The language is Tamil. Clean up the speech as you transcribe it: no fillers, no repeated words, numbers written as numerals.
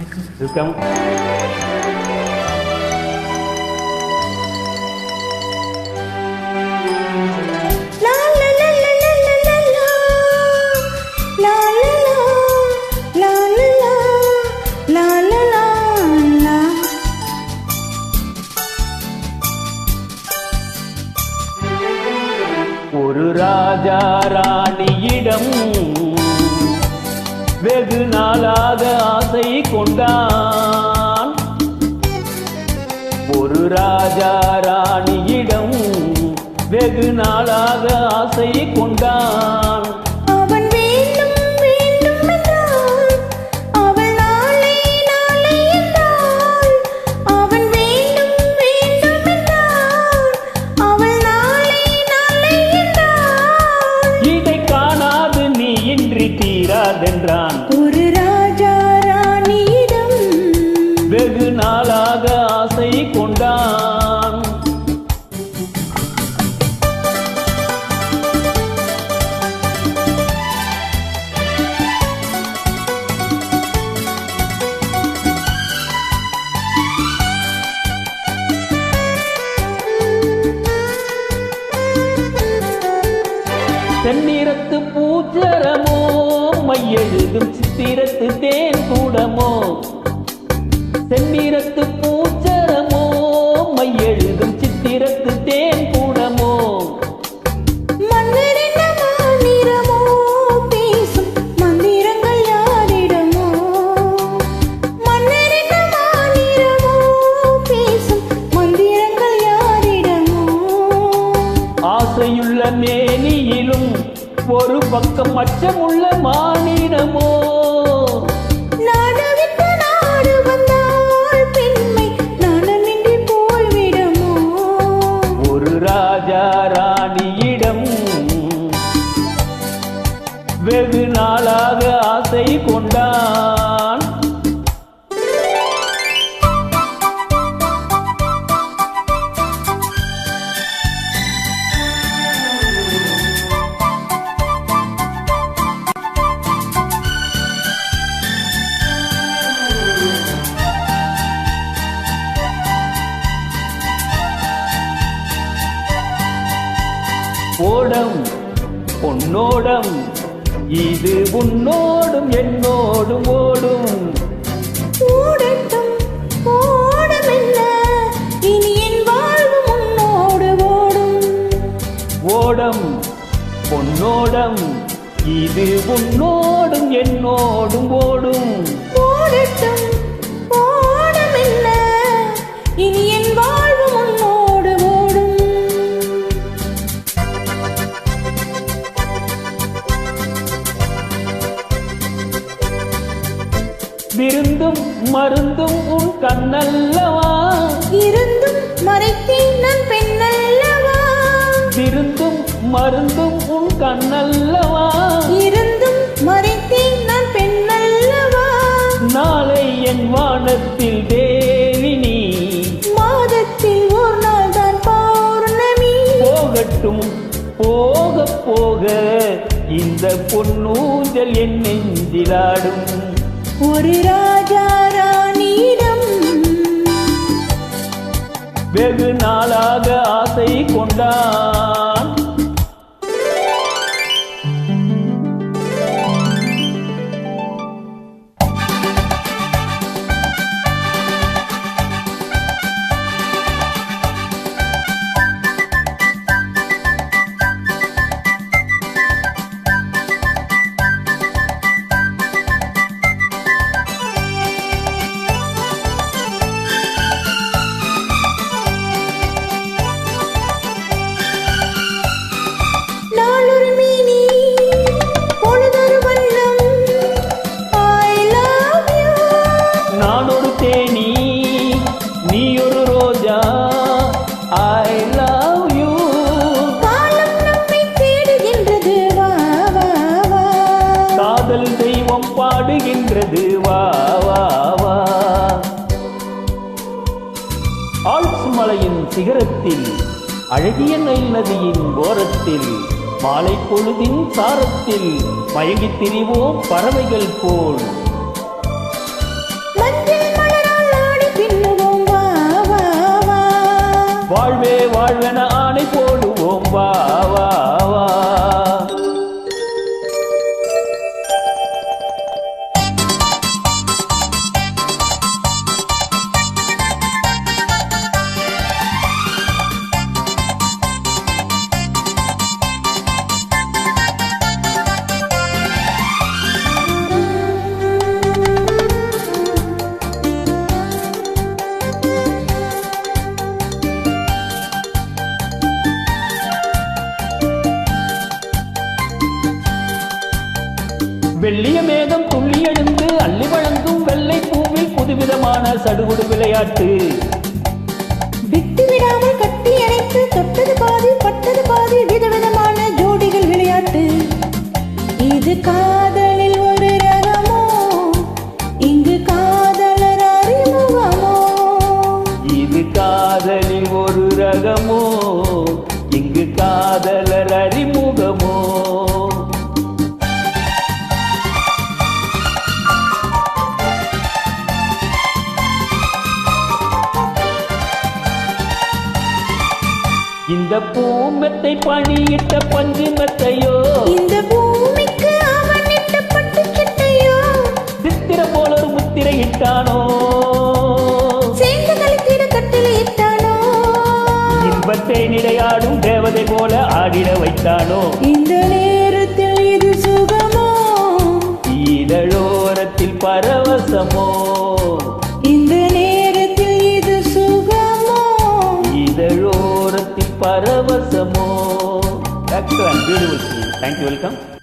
வெல்கம். ஒரு ராஜா ராணியிடம் வெகு நாளாக ஆசை கொண்டான். ஒரு ராஜா ராணியிடம் வெகு நாளாக ஆசை கொண்டான். அவன் வேண்டும் வேண்டும் என்றாள், அவள் நாளை நாளை என்றாள். அவன் வேண்டும் வேண்டும் என்றாள், அவள் நாளை நாளை என்றாள். இதை காணாது நீ இன்றி தீராதென்றான். ஒரு ராஜா ராணியிடம் வெகு நாளாக ஆசை கொண்டான். செந்நிறத்து பூச்சரமோ மையெழுதும் சித்திரத்து தேன் கூடமோ. செந்நிறத்து பூச்சரமோ மையெழுதும் சித்திரத்து தேன் கூடமோ. மன்னரின் மாநிறமோ பேசும் மந்திரங்கள் யாரிடமோ. மன்னரின் மாநிறமோ பேசும் மந்திரங்கள் யாரிடமோ. ஆசையுள்ள மேனியிலும் ஒரு பக்கம் அச்சமுள்ள மானிடமோ. நாடுவிட்டு நாடு வந்தால் பெண்மை நாணமின்றி போய்விடுமோ. ஒரு ராஜா ராணியிடம் வெகு நாளாக ஆசை கொண்டான். ஓடம் பொன்னோடம் இது உன்னோடும் என்னோடும் ஓடும். ஓடட்டும் ஓடமென்ன, இனி என் வாழ்வு முன்னோடு ஓடும். ஓடம் பொன்னோடம் இது உன்னோடும் என்னோடும் ஓடும். ஓடட்டும் ஓடமென்ன, இனி என் வாழ்வு முன்னோடு ஓடும். விருந்தும் மருந்தும் உன் கண்ணல்லவா. இருந்தும் மறைத்தேன் நான் பெண்ணல்லவா. விருந்தும் மருந்தும் உன் கண்ணல்லவா. இருந்தும் மறைத்தேன் நான் பெண்ணல்லவா. நாளை என் வானத்தில் தேவினி. மாதத்தில் ஒரு நாள் தான் பௌர்ணமி. போகட்டும் போக போக இந்த பொன்னூஞ்சல் என் நெஞ்சிலாடும். ஒரு ராஜா ராணியிடம் வெகு நாளாக ஆசை கொண்டான். நாளொரு மேனி பொழுதொரு வண்ணம். I love you. நான் ஒரு தேனி நீ ஒரு ரோஜா. I love you. காலம் நம்மை தேடுகின்றது, வா வா வா. காதல் தெய்வம் பாடுகின்றது, வா வா வா. ஆல்ப்ஸ் மலையின் சிகரத்தில் அழகிய நைல் நதியின் ஓரத்தில் மாலை பொழுதின் சாரத்தில் மயங்கித் திரிவோம் பறவைகள் போல். மஞ்சள் வாழ்வே வாழ்வென ஆணை போடுவோம் வா வா வா. வெள்ளிய மேகம் துள்ளி எழுந்து அள்ளி வழங்கும் வெள்ளை பூவில் புதுவிதமான சடுகுடு விளையாட்டு. விட்டு விடாமல் கட்டி அணைத்து தொட்டது பாதி பட்டது பாதி விதவிதமான ஜோடிகள் விளையாட்டு. இது காதலில் ஒரு ரகமோ, இங்கு காதலர் அறிமுகமோ. இது காதலில் ஒரு ரகமோ, இங்கு காதலர் அறிமுகமோ. இந்த பூமெத்தை பணியிட்ட பஞ்சு மெத்தையோ, இந்த பூமிக்கு அவன் இட்ட பட்டு சட்டையோ, சித்திர போல ஒரு முத்திரை இட்டானோ, சேர்ந்து கழித்திட கட்டில் இட்டானோ, இன்பத்தை நிலையாடும் தேவதை போல ஆடிட வைத்தானோ. இந்த நேரத்தில் இது சுகமோ, இதழோரத்தில் பரவசமோ. இந்த நேரத்தில் இது சுகமோ, இதழோரத்தில் பரவசமோ. Excellent, beautiful. Thank you, welcome.